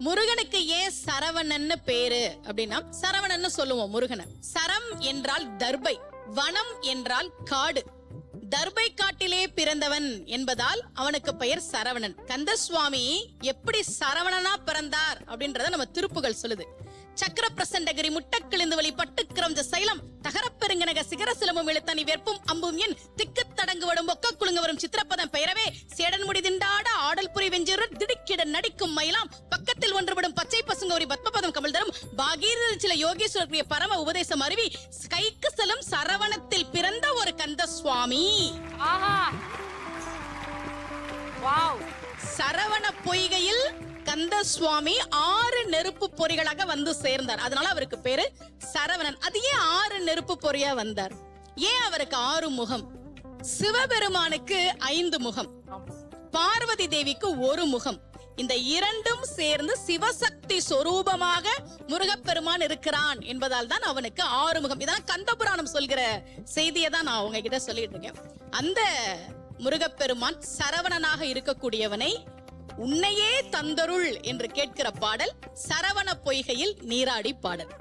முருகனுக்கு ஏன் சரவணன்னு பேரு அப்படின்னா, சரவணன்னு சொல்லுவோம் முருகனை. சரம் என்றால் தர்பை, வனம் என்றால் காடு. தர்பை காட்டிலே பிறந்தவன் என்பதால் அவனுக்கு பெயர் சரவணன். கந்தசுவாமி எப்படி சரவணனா பிறந்தார் அப்படின்றத நம்ம திருப்புகள் சொல்லுது. சக்கர பிரசண்டகிரி முட்டக்கிழிந்து வழி பட்டுக்கிரஞ்ச சைலம் தகரப்பெருங்கனக சிகர சிலமும் இழுத்தனி வெற்பும் அம்பும் என் திக்கு தடங்கு வடும் ஒக்க குழுங்க வரும் சித்திரப்பதம் பெயரவே சேடன் முடி திண்டாட ஆடல் புரி வெஞ்சிரு திடுக்கிட நடிக்கும் மயிலாம் பக்கத்தில் ஒன்றுபடும் பச்சை பசுங்கோரி பத்மபதம் கமல் தரும் பாகீர சில யோகேஸ்வரர் பரம உபதேசம் அருவி கைக்கு செல்லும் சரவணத்தில் பிறந்த ஒரு கந்த சுவாமி. சரவண பொய்கையில் கந்த சுவாமி 6 நெருப்பு பொறிகளாக வந்து சேர்ந்தார். அதனால அவருக்கு பேரு சரவணன். அது ஏன் 6 நெருப்பு பொறியா வந்தார்? ஏன் அவருக்கு 6 முகம்? சிவபெருமானுக்கு 5 முகம், பார்வதி தேவிக்கு 1 முகம். இந்த இரண்டும் சேர்ந்து சிவசக்தி சொரூபமாக முருகப்பெருமான் இருக்கிறான் என்பதால் தான் அவனுக்கு 6 முகம். இதெல்லாம் கந்தபுராணம் சொல்கிற செய்தியை தான் நான் உங்ககிட்ட சொல்லிட்டு இருக்கேன். அந்த முருகப்பெருமான் சரவணனாக இருக்கக்கூடியவனை உன்னையே தந்தருள் என்று கேட்கிற பாடல் சரவண பொய்கையில் நீராடி பாடல்.